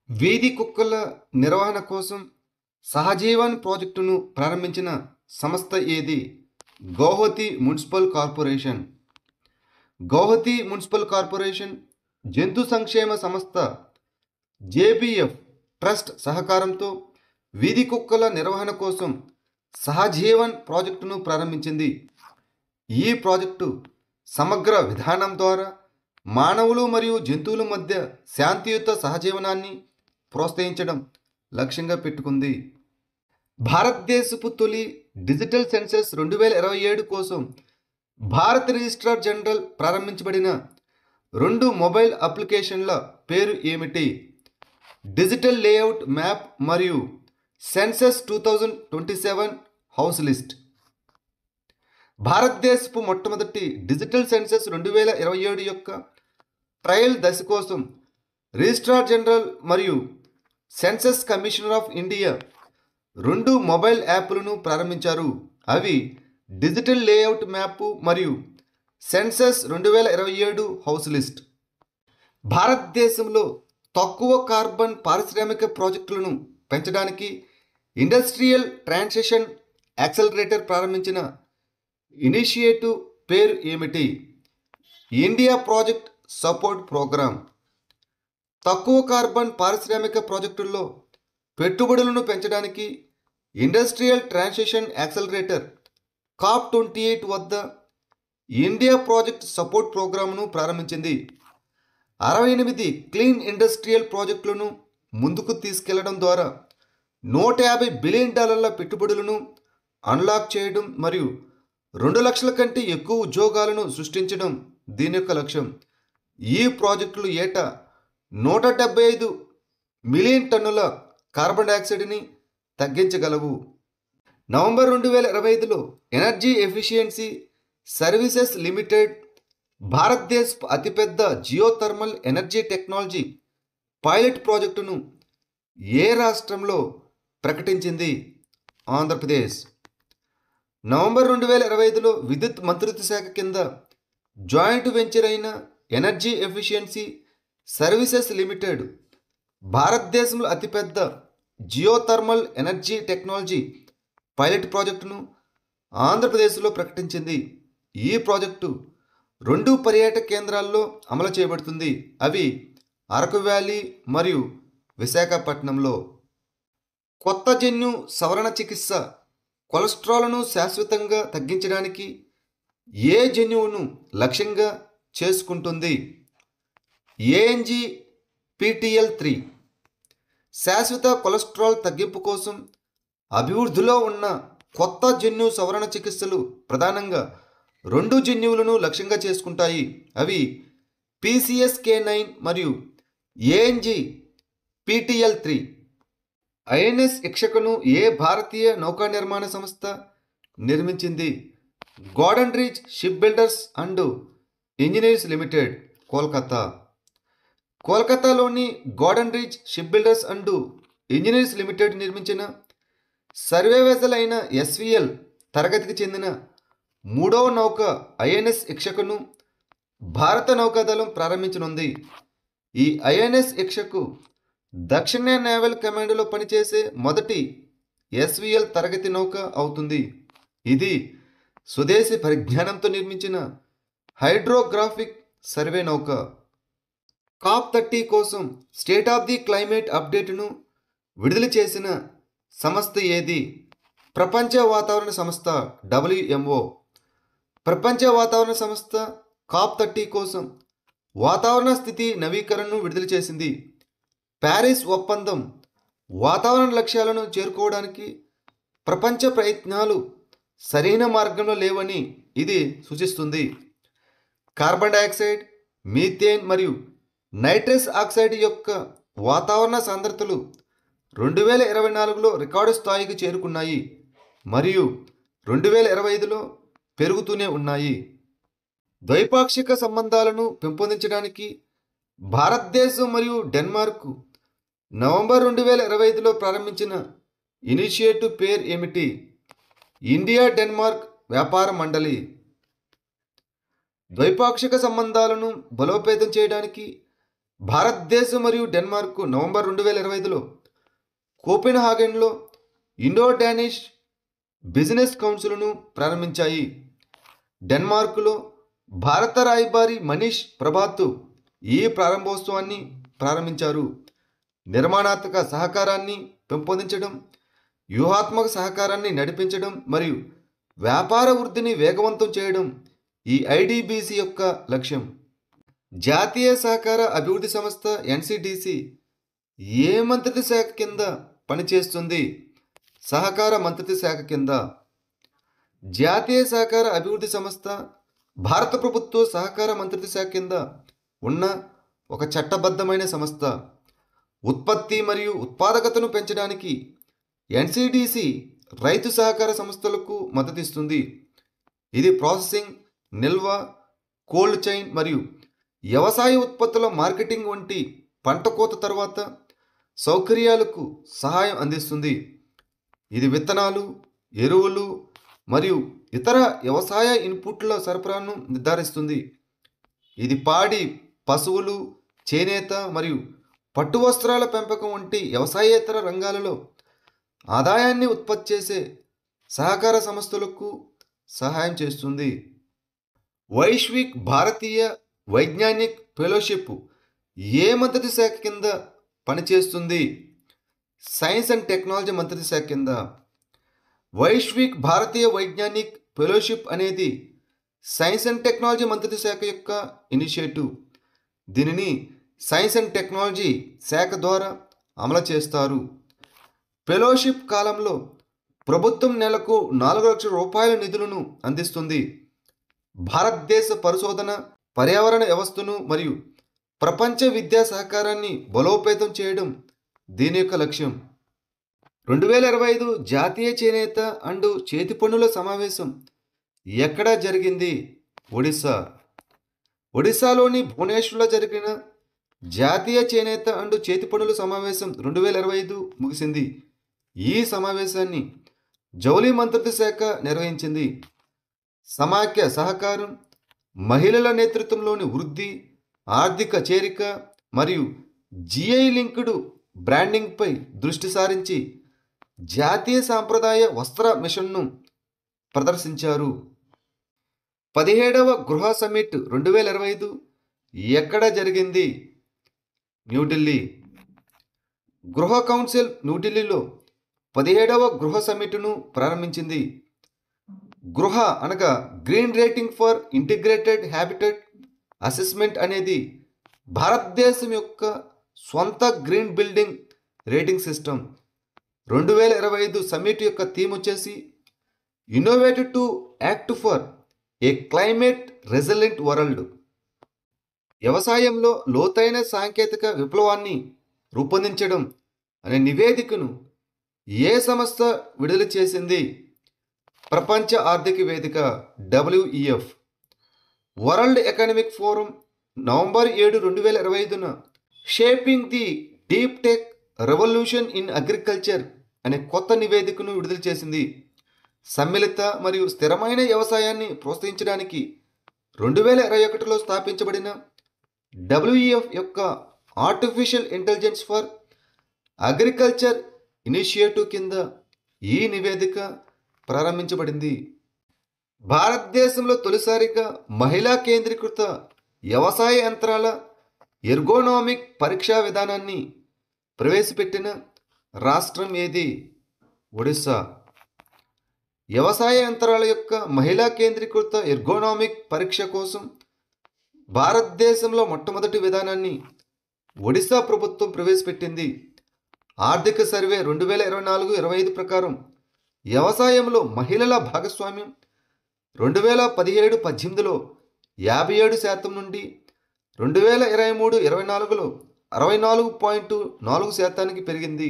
వీధి కుక్కల నిర్వహణ కోసం సహజీవన్ ప్రాజెక్టును ప్రారంభించిన సంస్థ ఏది? Guwahati municipal corporation. Guwahati municipal corporation జంతు సంక్షేమ సంస్థ జేబీఎఫ్ ట్రస్ట్ సహకారంతో వీధి కుక్కల నిర్వహణ కోసం సహజీవన్ ప్రాజెక్టును ప్రారంభించింది. ఈ ప్రాజెక్టు సమగ్ర విధానం ద్వారా మానవులు మరియు జంతువుల మధ్య శాంతియుత సహజీవనాన్ని ప్రోత్సహించడం లక్ష్యంగా పెట్టుకుంది. భారతదేశపు తొలి డిజిటల్ సెన్సస్ 2027 కోసం భారత రిజిస్ట్రార్ జనరల్ ప్రారంభించబడిన 2 మొబైల్ అప్లికేషన్ల పేరు ఏమిటి? డిజిటల్ లేఅవుట్ మ్యాప్ మరియు సెన్సస్ 2027 హౌస్ లిస్ట్. భారతదేశపు మొట్టమొదటి డిజిటల్ సెన్సస్ 2027 యొక్క ట్రయల్ దశ కోసం రిజిస్ట్రార్ జనరల్ మరియు census commissioner of India 2 mobile యాప్లను ప్రారంభించారు. అవి డిజిటల్ లేఅవుట్ మ్యాప్ మరియు సెన్సస్ 2027 హౌస్ లిస్ట్. భారతదేశంలో తక్కువ కార్బన్ పారిశ్రామిక ప్రాజెక్టులను పెంచడానికి ఇండస్ట్రియల్ ట్రాన్సిషన్ యాక్సలరేటర్ ప్రారంభించిన ఇనిషియేటివ్ పేరు ఏమిటి? India project support program. తక్కువ కార్బన్ పారిశ్రామిక ప్రాజెక్టుల్లో పెట్టుబడులను పెంచడానికి ఇండస్ట్రియల్ ట్రాన్సిషన్ యాక్సలరేటర్ COP28 వద్ద ఇండియా ప్రాజెక్ట్ సపోర్ట్ ప్రోగ్రామ్ను ప్రారంభించింది. 68 క్లీన్ ఇండస్ట్రియల్ ప్రాజెక్టులను ముందుకు తీసుకెళ్లడం ద్వారా $150 బిలియన్ పెట్టుబడులను అన్లాక్ చేయడం మరియు 2 లక్షల కంటే ఎక్కువ ఉద్యోగాలను సృష్టించడం దీని యొక్క లక్ష్యం. ఈ ప్రాజెక్టులు ఏటా 175 మిలియన్ టన్నుల కార్బన్ డయాక్సైడ్ని తగ్గించగలవు. నవంబర్ 2025లో ఎనర్జీ ఎఫిషియన్సీ సర్వీసెస్ లిమిటెడ్ భారతదేశపు అతిపెద్ద జియోథర్మల్ ఎనర్జీ టెక్నాలజీ పైలట్ ప్రాజెక్టును ఏ రాష్ట్రంలో ప్రకటించింది? ఆంధ్రప్రదేశ్. నవంబర్ 2025లో విద్యుత్ మంత్రిత్వ శాఖ కింద జాయింట్ వెంచర్ అయిన ఎనర్జీ ఎఫిషియన్సీ సర్వీసెస్ లిమిటెడ్ భారతదేశంలో అతిపెద్ద జియోథర్మల్ ఎనర్జీ టెక్నాలజీ పైలట్ ప్రాజెక్టును ఆంధ్రప్రదేశ్లో ప్రకటించింది. ఈ ప్రాజెక్టు 2 పర్యాటక కేంద్రాల్లో అమలు చేయబడుతుంది. అవి అరకు వ్యాలీ మరియు విశాఖపట్నంలో. కొత్త జన్యు సవరణ చికిత్స కొలెస్ట్రాల్ను శాశ్వతంగా తగ్గించడానికి ఏ జన్యువును లక్ష్యంగా చేసుకుంటుంది? ANGPTL3. శాశ్వత కొలెస్ట్రాల్ తగ్గింపు కోసం అభివృద్ధిలో ఉన్న కొత్త జన్యు సవరణ చికిత్సలు ప్రధానంగా 2 జన్యువులను లక్ష్యంగా చేసుకుంటాయి. అవి PCSK9 మరియు ANGPTL3. INS ఇక్షకను ఏ భారతీయ నౌకా నిర్మాణ సంస్థ నిర్మించింది? Garden Reach Shipbuilders and Engineers Limited, Kolkata. కోల్కతాలోని Garden Reach Shipbuilders and Engineers Limited నిర్మించిన సర్వే వెసల్ అయిన SVL తరగతికి చెందిన 3వ నౌక INS ఇక్షకను భారత నౌకాదళం ప్రారంభించనుంది. ఈ INS ఇక్షకు దక్షిణ నేవల్ కమాండ్లో పనిచేసే మొదటి SVL తరగతి నౌక అవుతుంది. ఇది స్వదేశీ పరిజ్ఞానంతో నిర్మించిన హైడ్రోగ్రాఫిక్ సర్వే నౌక. COP30 కోసం స్టేట్ ఆఫ్ ది క్లైమేట్ అప్డేట్ను విడుదల చేసిన సంస్థ ఏది? ప్రపంచ వాతావరణ సంస్థ WMO. ప్రపంచ వాతావరణ సంస్థ COP30 కోసం వాతావరణ స్థితి నవీకరణను విడుదల చేసింది. ప్యారిస్ ఒప్పందం వాతావరణ లక్ష్యాలను చేరుకోవడానికి ప్రపంచ ప్రయత్నాలు సరైన మార్గంలో లేవని ఇది సూచిస్తుంది. కార్బన్ డయాక్సైడ్, మీథేన్ మరియు నైట్రస్ ఆక్సైడ్ యొక్క వాతావరణ సాంద్రతలు 2024లో రికార్డు స్థాయికి చేరుకున్నాయి మరియు 2025లో పెరుగుతూనే ఉన్నాయి. ద్వైపాక్షిక సంబంధాలను పెంపొందించడానికి భారతదేశం మరియు డెన్మార్క్ నవంబర్ 2025లో ప్రారంభించిన ఇనిషియేటివ్ పేరు ఏమిటి? ఇండియా డెన్మార్క్ వ్యాపార మండలి. ద్వైపాక్షిక సంబంధాలను బలోపేతం చేయడానికి భారతదేశం మరియు డెన్మార్క్ నవంబర్ 2025లో కోపెన్హాగన్లో ఇండో డానిష్ బిజినెస్ కౌన్సిల్ను ప్రారంభించాయి. డెన్మార్క్లో భారత రాయబారి మనీష్ ప్రభాత్ ఈ ప్రారంభోత్సవాన్ని ప్రారంభించారు. నిర్మాణాత్మక సహకారాన్ని పెంపొందించడం, వ్యూహాత్మక సహకారాన్ని నడిపించడం మరియు వ్యాపార వృద్ధిని వేగవంతం చేయడం ఈ ఐడిబిసి యొక్క లక్ష్యం. జాతీయ సహకార అభివృద్ధి సంస్థ ఎన్సిడిసి ఏ మంత్రిత్వ శాఖ కింద పనిచేస్తుంది? సహకార మంత్రిత్వ శాఖ కింద. జాతీయ సహకార అభివృద్ధి సంస్థ భారత ప్రభుత్వ సహకార మంత్రిత్వ శాఖ కింద ఉన్న ఒక చట్టబద్ధమైన సంస్థ. ఉత్పత్తి మరియు ఉత్పాదకతను పెంచడానికి ఎన్సిడిసి రైతు సహకార సంస్థలకు మద్దతిస్తుంది. ఇది ప్రాసెసింగ్, నిల్వ, కోల్డ్ చైన్ మరియు వ్యవసాయ ఉత్పత్తుల మార్కెటింగ్ వంటి పంట కోత తర్వాత సౌకర్యాలకు సహాయం అందిస్తుంది. ఇది విత్తనాలు, ఎరువులు మరియు ఇతర వ్యవసాయ ఇన్పుట్ల సరఫరాను నిర్ధారిస్తుంది. ఇది పాడి, పశువులు, చేనేత మరియు పట్టు వస్త్రాల పెంపకం వంటి వ్యవసాయేతర రంగాలలో ఆదాయాన్ని ఉత్పత్తి చేసే సహకార సంస్థలకు సహాయం చేస్తుంది. వైశ్విక్ భారతీయ వైజ్ఞానిక్ ఫెలోషిప్ ఏ మంత్రిత్వ శాఖ కింద పనిచేస్తుంది? సైన్స్ అండ్ టెక్నాలజీ మంత్రిత్వ శాఖ కింద. వైశ్విక్ భారతీయ వైజ్ఞానిక్ ఫెలోషిప్ అనేది సైన్స్ అండ్ టెక్నాలజీ మంత్రిత్వ శాఖ యొక్క ఇనిషియేటివ్. దీనిని సైన్స్ అండ్ టెక్నాలజీ శాఖ ద్వారా అమలు చేస్తారు. ఫెలోషిప్ కాలంలో ప్రభుత్వం నెలకు 4 లక్షల రూపాయల నిధులను అందిస్తుంది. భారతదేశ పరిశోధన, పర్యావరణ వ్యవస్థను మరియు ప్రపంచ విద్యా సహకారాన్ని బలోపేతం చేయడం దీని యొక్క లక్ష్యం. 2025 జాతీయ చేనేత అండ్ చేతి పనుల సమావేశం ఎక్కడ జరిగింది? ఒడిశా. ఒడిశాలోని భువనేశ్వర్లో జరిగిన జాతీయ చేనేత అండ్ చేతి పనుల సమావేశం 2025 ముగిసింది. ఈ సమావేశాన్ని జౌళి మంత్రిత్వ శాఖ నిర్వహించింది. సమాఖ్య సహకారం, మహిళల నేతృత్వంలోని వృద్ధి, ఆర్థిక చేరిక మరియు జిఐ లింక్డ్ బ్రాండింగ్పై దృష్టి సారించి జాతీయ సాంప్రదాయ వస్త్ర మిషన్ను ప్రదర్శించారు. 17వ గృహ సమ్మిట్ 2025 ఎక్కడ జరిగింది? న్యూఢిల్లీ. గృహ కౌన్సిల్ న్యూఢిల్లీలో 17వ గృహ సమ్మిట్ను ప్రారంభించింది. గృహ అనగా green rating for integrated habitat assessment అనేది భారతదేశం యొక్క స్వంత green building rating system. 2025 summit యొక్క థీమ్ వచ్చేసి innovative to act for a climate resilient world. వ్యవసాయంలో లోతైన సాంకేతిక విప్లవాన్ని రూపొందించడం అనే నివేదికను ఏ సంస్థ విడుదల చేసింది? ప్రపంచ ఆర్థిక వేదిక WEF. World Economic Forum November 7, 2025న Shaping the Deep Tech Revolution in Agriculture అనే కొత్త నివేదికను విడుదల చేసింది. సమ్మిళిత మరియు స్థిరమైన వ్యవసాయాన్ని ప్రోత్సహించడానికి 2021లో స్థాపించబడిన WEF యొక్క artificial intelligence for agriculture initiative కింద ఈ నివేదిక ప్రారంభించబడింది. భారతదేశంలో తొలిసారిగా మహిళా కేంద్రీకృత వ్యవసాయ యంత్రాల ఎర్గోనామిక్ పరీక్షా విధానాన్ని ప్రవేశపెట్టిన రాష్ట్రం ఏది? ఒడిశా. వ్యవసాయ యంత్రాల యొక్క మహిళా కేంద్రీకృత ఎర్గోనామిక్ పరీక్ష కోసం భారతదేశంలో మొట్టమొదటి విధానాన్ని ఒడిశా ప్రభుత్వం ప్రవేశపెట్టింది. ఆర్థిక సర్వే 2024-25 ప్రకారం వ్యవసాయంలో మహిళల భాగస్వామ్యం 2017-18లో 57% నుండి 2023-24లో 64.4% పెరిగింది.